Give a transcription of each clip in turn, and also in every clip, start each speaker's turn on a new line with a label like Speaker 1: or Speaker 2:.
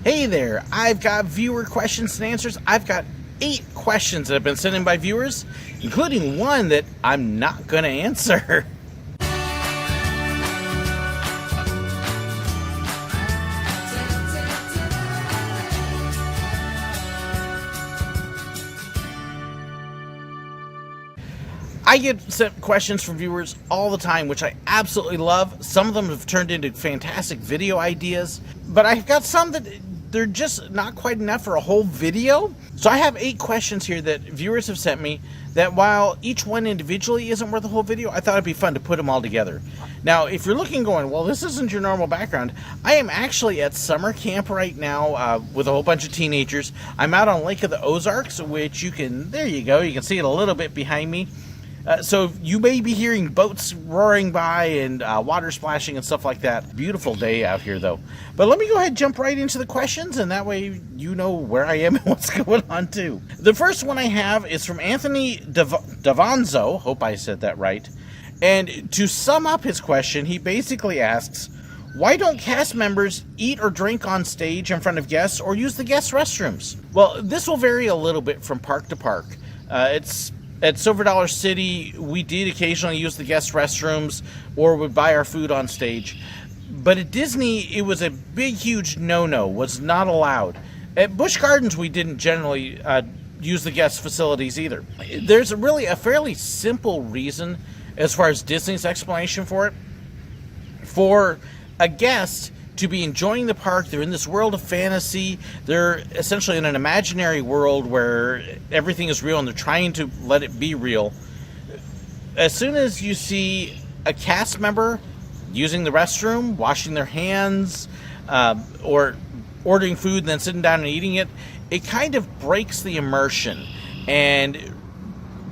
Speaker 1: Hey there, I've got viewer questions and answers. I've got 8 questions that have been sent in by viewers, including one that I'm not going to answer. I get sent questions from viewers all the time, which I absolutely love. Some of them have turned into fantastic video ideas, but I've got some that they're just not quite enough for a whole video. So I have 8 questions here that viewers have sent me that, while each one individually isn't worth a whole video, I thought it'd be fun to put them all together. Now, if you're looking going, well, this isn't your normal background, I am actually at summer camp right now with a whole bunch of teenagers. I'm out on Lake of the Ozarks, which there you go, you can see it a little bit behind me. So you may be hearing boats roaring by and water splashing and stuff like that. Beautiful day out here, though. But let me go ahead and jump right into the questions, and that way you know where I am and what's going on, too. The first one I have is from Anthony Davanzo. Hope I said that right. And to sum up his question, he basically asks, why don't cast members eat or drink on stage in front of guests or use the guest restrooms? Well, this will vary a little bit from park to park. At Silver Dollar City, we did occasionally use the guest restrooms or would buy our food on stage. But at Disney, it was a big, huge no-no, was not allowed. At Busch Gardens, we didn't generally use the guest facilities either. There's really a fairly simple reason as far as Disney's explanation for it. For a guest to be enjoying the park, they're in this world of fantasy, they're essentially in an imaginary world where everything is real and they're trying to let it be real. As soon as you see a cast member using the restroom, washing their hands, or ordering food and then sitting down and eating it, it kind of breaks the immersion and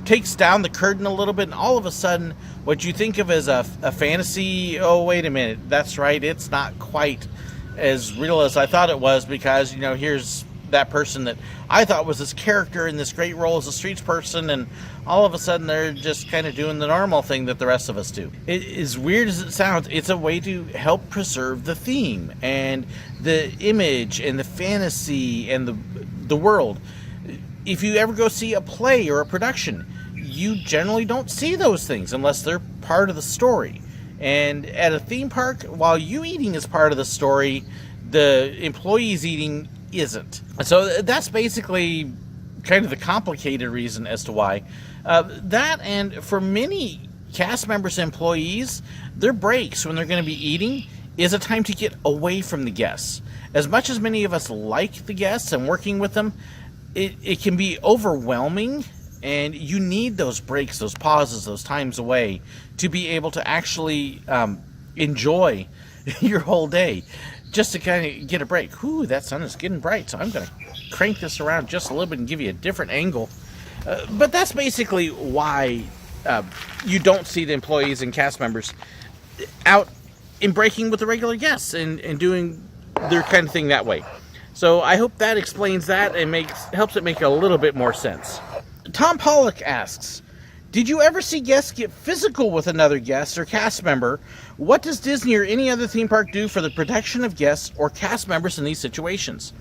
Speaker 1: takes down the curtain a little bit, and all of a sudden what you think of as a fantasy, oh wait a minute, that's right, it's not quite as real as I thought it was, because here's that person that I thought was this character in this great role as a streets person, and all of a sudden they're just kind of doing the normal thing that the rest of us do. As weird as it sounds, it's a way to help preserve the theme and the image and the fantasy and the world. If you ever go see a play or a production, you generally don't see those things unless they're part of the story. And at a theme park, while you eating is part of the story, the employees eating isn't. So that's basically kind of the complicated reason as to why. That, and for many cast members and employees, their breaks when they're going to be eating is a time to get away from the guests. As much as many of us like the guests and working with them, it can be overwhelming, and you need those breaks, those pauses, those times away to be able to actually enjoy your whole day, just to kind of get a break. Ooh, that sun is getting bright, so I'm going to crank this around just a little bit and give you a different angle. But that's basically why you don't see the employees and cast members out in breaking with the regular guests and doing their kind of thing that way. So I hope that explains that and helps it make a little bit more sense. Tom Pollock asks, did you ever see guests get physical with another guest or cast member? What does Disney or any other theme park do for the protection of guests or cast members in these situations?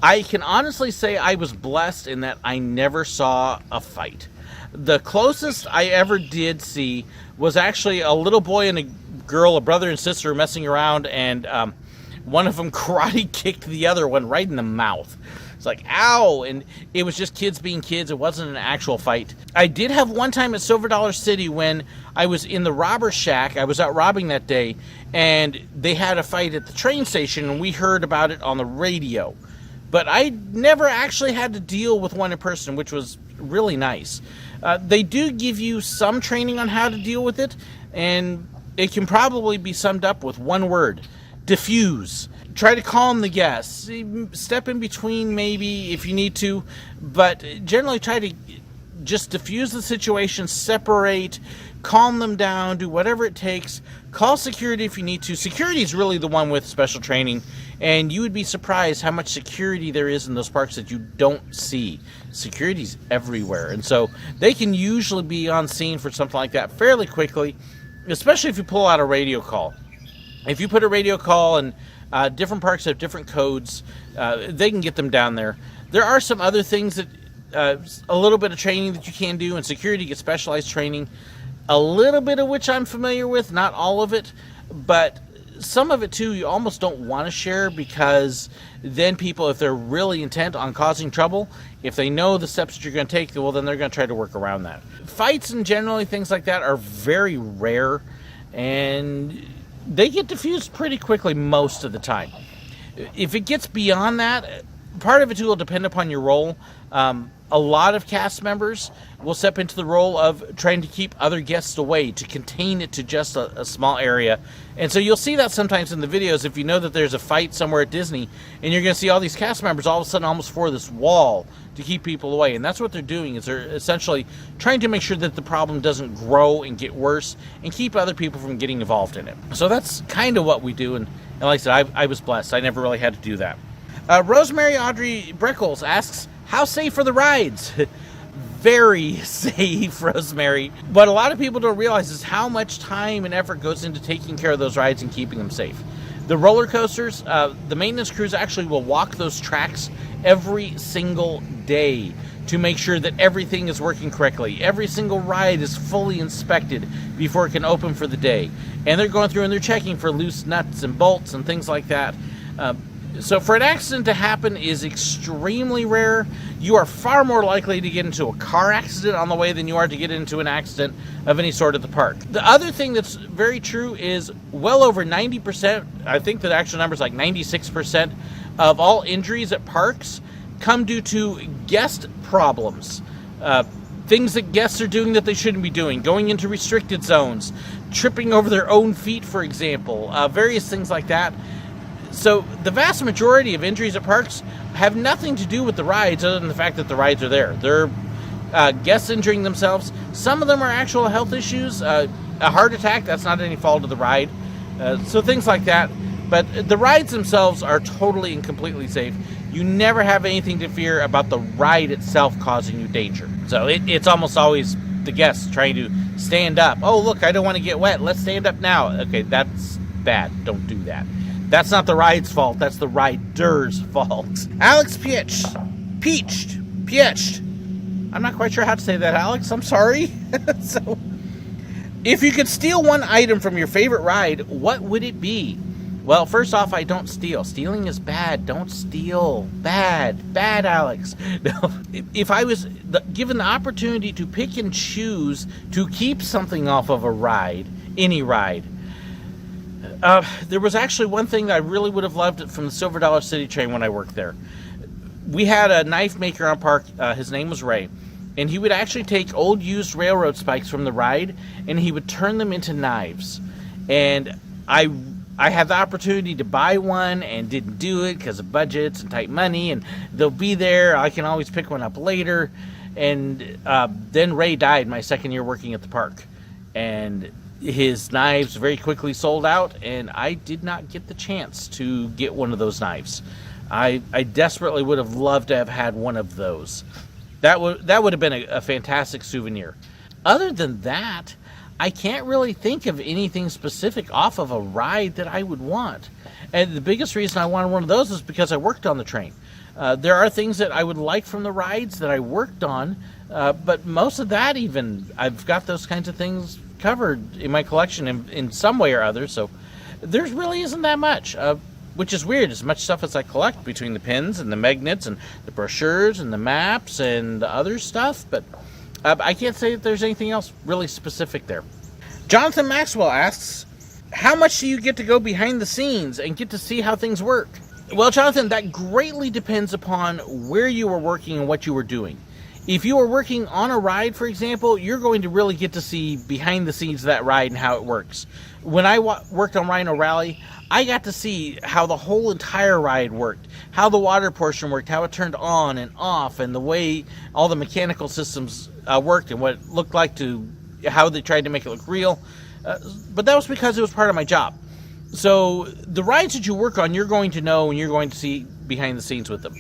Speaker 1: I can honestly say I was blessed in that I never saw a fight. The closest I ever did see was actually a little boy and a girl, a brother and sister, messing around, and one of them karate kicked the other one right in the mouth. It's like, ow! And it was just kids being kids. It wasn't an actual fight. I did have one time at Silver Dollar City when I was in the robber shack. I was out robbing that day, and they had a fight at the train station, and we heard about it on the radio. But I never actually had to deal with one in person, which was really nice. They do give you some training on how to deal with it, and it can probably be summed up with one word: diffuse. Try to calm the guests. Step in between maybe if you need to, but generally try to just diffuse the situation, separate, calm them down, do whatever it takes. Call security if you need to. Security is really the one with special training, and you would be surprised how much security there is in those parks that you don't see. Security's everywhere, and so they can usually be on scene for something like that fairly quickly, especially if you pull out a radio call. If you put a radio call and Different parks have different codes. They can get them down there. There are some other things that a little bit of training that you can do, and security gets specialized training. A little bit of which I'm familiar with, not all of it, but some of it too you almost don't want to share, because then people, if they're really intent on causing trouble, if they know the steps that you're going to take, well, then they're going to try to work around that. Fights and generally things like that are very rare, and they get diffused pretty quickly most of the time. If it gets beyond that, part of it too will depend upon your role. A lot of cast members will step into the role of trying to keep other guests away, to contain it to just a small area. And so you'll see that sometimes in the videos if you know that there's a fight somewhere at Disney, and you're going to see all these cast members all of a sudden almost for this wall to keep people away. And that's what they're doing, is they're essentially trying to make sure that the problem doesn't grow and get worse and keep other people from getting involved in it. So that's kind of what we do. And like I said, I was blessed. I never really had to do that. Rosemary Audrey Breckles asks, how safe are the rides? Very safe, Rosemary. What a lot of people don't realize is how much time and effort goes into taking care of those rides and keeping them safe. The roller coasters, the maintenance crews actually will walk those tracks every single day to make sure that everything is working correctly. Every single ride is fully inspected before it can open for the day. And they're going through and they're checking for loose nuts and bolts and things like that. So for an accident to happen is extremely rare. You are far more likely to get into a car accident on the way than you are to get into an accident of any sort at the park. The other thing that's very true is well over 90%, I think the actual number is like 96% of all injuries at parks come due to guest problems. Things that guests are doing that they shouldn't be doing, going into restricted zones, tripping over their own feet, for example, various things like that. So the vast majority of injuries at parks have nothing to do with the rides other than the fact that the rides are there. They're guests injuring themselves. Some of them are actual health issues. A heart attack, that's not any fault of the ride. So things like that. But the rides themselves are totally and completely safe. You never have anything to fear about the ride itself causing you danger. So it's almost always the guests trying to stand up. Oh, look, I don't want to get wet. Let's stand up now. Okay, that's bad. Don't do that. That's not the ride's fault. That's the rider's fault. Alex Peached. I'm not quite sure how to say that, Alex. I'm sorry. So, if you could steal one item from your favorite ride, what would it be? Well, first off, I don't steal. Stealing is bad. Don't steal. Bad, Alex. No. If I was given the opportunity to pick and choose to keep something off of a ride, any ride, there was actually one thing that I really would have loved from the Silver Dollar City train when I worked there. We had a knife maker on park. His name was Ray. And he would actually take old used railroad spikes from the ride and he would turn them into knives. And I had the opportunity to buy one and didn't do it because of budgets and tight money. And they'll be there. I can always pick one up later. And then Ray died my second year working at the park. And his knives very quickly sold out, and I did not get the chance to get one of those knives. I desperately would have loved to have had one of those. That would have been a fantastic souvenir. Other than that, I can't really think of anything specific off of a ride that I would want. And the biggest reason I wanted one of those is because I worked on the train. There are things that I would like from the rides that I worked on, but most of that even, I've got those kinds of things covered in my collection in some way or other, so there really isn't that much, which is weird. As much stuff as I collect between the pins and the magnets and the brochures and the maps and the other stuff, but I can't say that there's anything else really specific there. Jonathan Maxwell asks, how much do you get to go behind the scenes and get to see how things work? Well, Jonathan, that greatly depends upon where you were working and what you were doing. If you are working on a ride, for example, you're going to really get to see behind the scenes of that ride and how it works. When I worked on Rhino Rally, I got to see how the whole entire ride worked, how the water portion worked, how it turned on and off, and the way all the mechanical systems worked and what it looked like to how they tried to make it look real. But that was because it was part of my job. So the rides that you work on, you're going to know and you're going to see behind the scenes with them.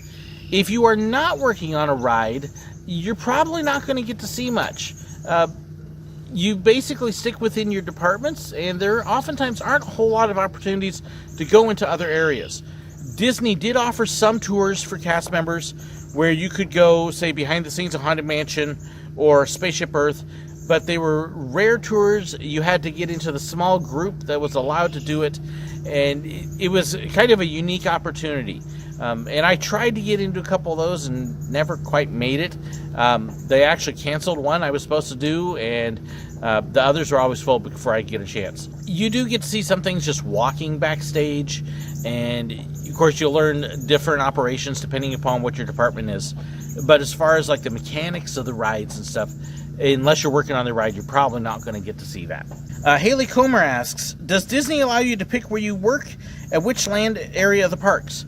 Speaker 1: If you are not working on a ride, you're probably not going to get to see much. You basically stick within your departments, and there oftentimes aren't a whole lot of opportunities to go into other areas. Disney did offer some tours for cast members where you could go, say, behind the scenes of Haunted Mansion or Spaceship Earth, but they were rare tours. You had to get into the small group that was allowed to do it, and it was kind of a unique opportunity. And I tried to get into a couple of those and never quite made it. They actually canceled one I was supposed to do, and the others were always full before I get a chance. You do get to see some things just walking backstage, and of course you'll learn different operations depending upon what your department is. But as far as like the mechanics of the rides and stuff, unless you're working on the ride, you're probably not going to get to see that. Haley Comer asks, does Disney allow you to pick where you work at which land area of the parks?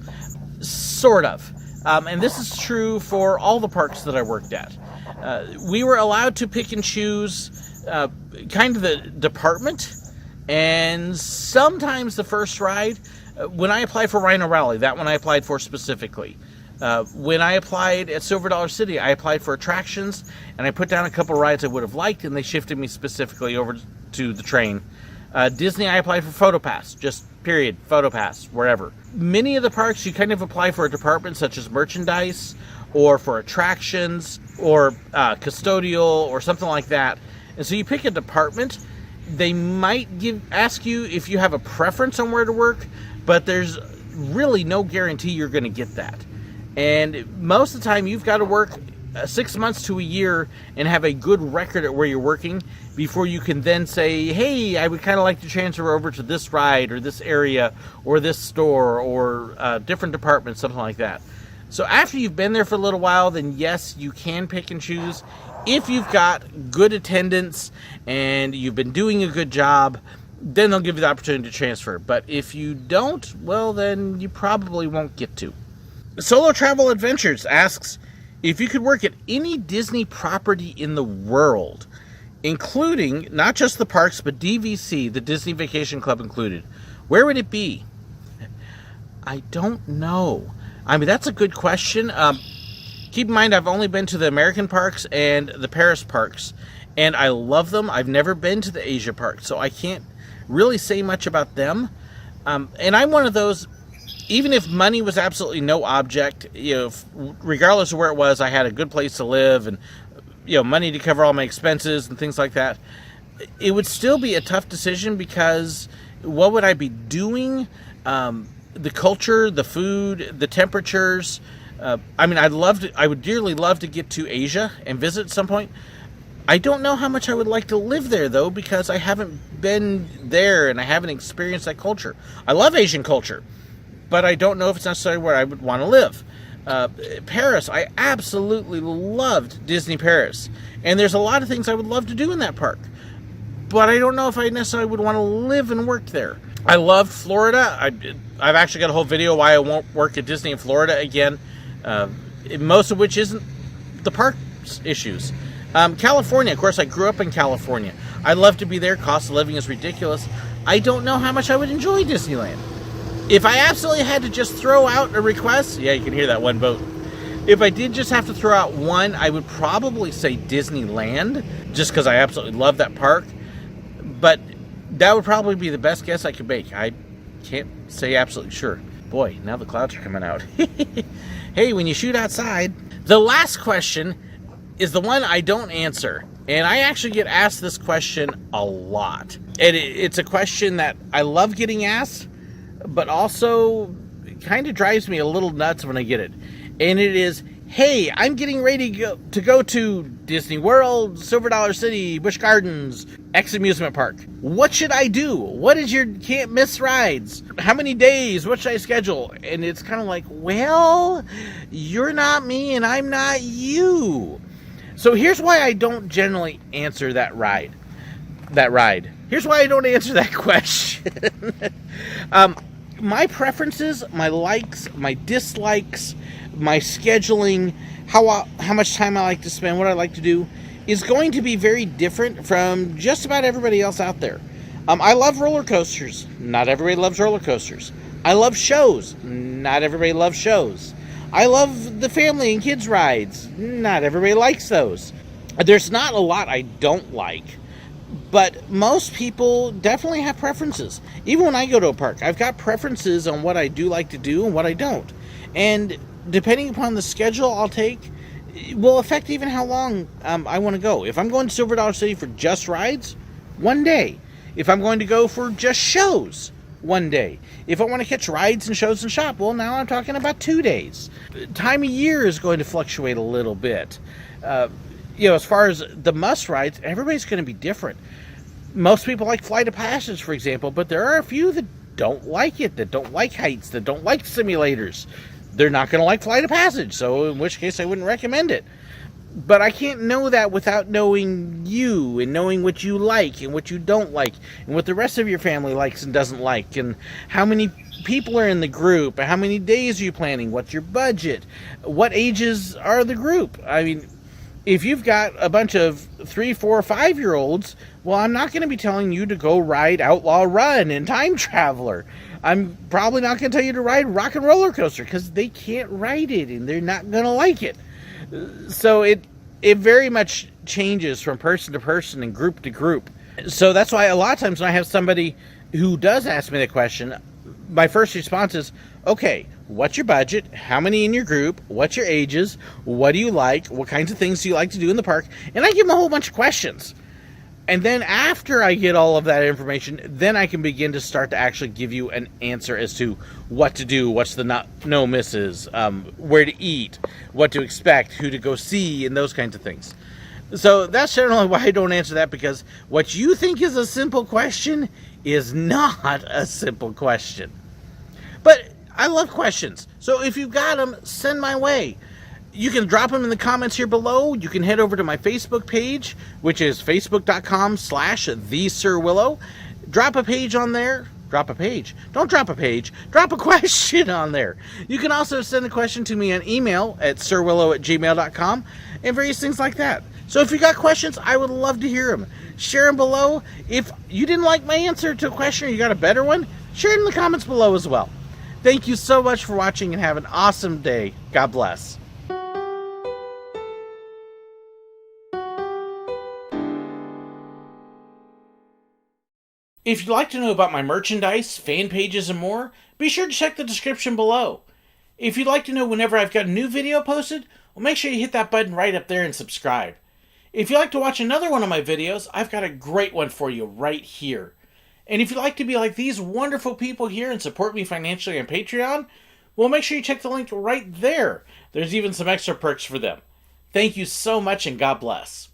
Speaker 1: Sort of. And this is true for all the parks that I worked at. We were allowed to pick and choose kind of the department, and sometimes the first ride. When I applied for Rhino Rally, that one I applied for specifically. When I applied at Silver Dollar City, I applied for attractions, and I put down a couple rides I would have liked, and they shifted me specifically over to the train. Disney, I applied for PhotoPass, just period, PhotoPass, wherever. Many of the parks, you kind of apply for a department such as merchandise, or for attractions, or custodial, or something like that. And so you pick a department. They might ask you if you have a preference on where to work, but there's really no guarantee you're going to get that. And most of the time, you've got to work 6 months to a year and have a good record at where you're working before you can then say, hey, I would kind of like to transfer over to this ride or this area or this store or different departments, something like that. So after you've been there for a little while, then yes, you can pick and choose. If you've got good attendance and you've been doing a good job, then they'll give you the opportunity to transfer. But if you don't, well, then you probably won't get to. Solo Travel Adventures asks, if you could work at any Disney property in the world, including not just the parks, but DVC, the Disney Vacation Club included, where would it be? I don't know. I mean, that's a good question. Keep in mind, I've only been to the American parks and the Paris parks, and I love them. I've never been to the Asia parks, so I can't really say much about them. And I'm one of those, even if money was absolutely no object, regardless of where it was, I had a good place to live and, money to cover all my expenses and things like that. It would still be a tough decision because what would I be doing? The culture, the food, the temperatures. I would dearly love to get to Asia and visit at some point. I don't know how much I would like to live there, though, because I haven't been there and I haven't experienced that culture. I love Asian culture, but I don't know if it's necessarily where I would want to live. Paris, I absolutely loved Disney Paris. And there's a lot of things I would love to do in that park. But I don't know if I necessarily would want to live and work there. I loved Florida. I've actually got a whole video why I won't work at Disney in Florida again. Most of which isn't the park's issues. California, of course, I grew up in California. I'd love to be there. Cost of living is ridiculous. I don't know how much I would enjoy Disneyland. If I absolutely had to just throw out a request, yeah, you can hear that one boat. If I did just have to throw out one, I would probably say Disneyland, just because I absolutely love that park. But that would probably be the best guess I could make. I can't say absolutely sure. Boy, now the clouds are coming out. Hey, when you shoot outside. The last question is the one I don't answer. And I actually get asked this question a lot. And it's a question that I love getting asked, but also kind of drives me a little nuts when I get it. And it is, hey, I'm getting ready to go to Disney World, Silver Dollar City, Busch Gardens, X amusement park. What should I do? What is your can't miss rides? How many days? What should I schedule? And it's kind of like, well, you're not me and I'm not you. So here's why I don't generally answer that ride. Here's why I don't answer that question. My preferences, my likes, my dislikes, my scheduling, how much time I like to spend, what I like to do, is going to be very different from just about everybody else out there. I love roller coasters. Not everybody loves roller coasters. I love shows. Not everybody loves shows. I love the family and kids rides. Not everybody likes those. There's not a lot I don't like. But most people definitely have preferences. Even when I go to a park, I've got preferences on what I do like to do and what I don't. And depending upon the schedule I'll take, it will affect even how long I want to go. If I'm going to Silver Dollar City for just rides, one day. If I'm going to go for just shows, one day. If I want to catch rides and shows and shop, well, now I'm talking about 2 days. Time of year is going to fluctuate a little bit. As far as the must rides, everybody's going to be different. Most people like Flight of Passage, for example, but there are a few that don't like it, that don't like heights, that don't like simulators. They're not going to like Flight of Passage, so in which case I wouldn't recommend it. But I can't know that without knowing you and knowing what you like and what you don't like and what the rest of your family likes and doesn't like and how many people are in the group and how many days are you planning, what's your budget, what ages are the group. I mean, if you've got a bunch of 3, 4, 5-year-olds, well, I'm not going to be telling you to go ride Outlaw Run and Time Traveler. I'm probably not going to tell you to ride Rock and Roller Coaster because they can't ride it and they're not going to like it. So it very much changes from person to person and group to group. So that's why a lot of times when I have somebody who does ask me the question, my first response is, okay, what's your budget? How many in your group? What's your ages? What do you like? What kinds of things do you like to do in the park? And I give them a whole bunch of questions. And then after I get all of that information, then I can begin to start to actually give you an answer as to what to do, what's the no misses, where to eat, what to expect, who to go see, and those kinds of things. So that's generally why I don't answer that, because what you think is a simple question is not a simple question. But I love questions. So if you've got them, send my way. You can drop them in the comments here below. You can head over to my Facebook page, which is facebook.com/TheSirWillow. Drop a page on there. Drop a page. Don't drop a page. Drop a question on there. You can also send a question to me on email at sirwillow@gmail.com and various things like that. So if you got questions, I would love to hear them. Share them below. If you didn't like my answer to a question or you got a better one, share it in the comments below as well. Thank you so much for watching and have an awesome day. God bless. If you'd like to know about my merchandise, fan pages, and more, be sure to check the description below. If you'd like to know whenever I've got a new video posted, well, make sure you hit that button right up there and subscribe. If you'd like to watch another one of my videos, I've got a great one for you right here. And if you'd like to be like these wonderful people here and support me financially on Patreon, well, make sure you check the link right there. There's even some extra perks for them. Thank you so much and God bless.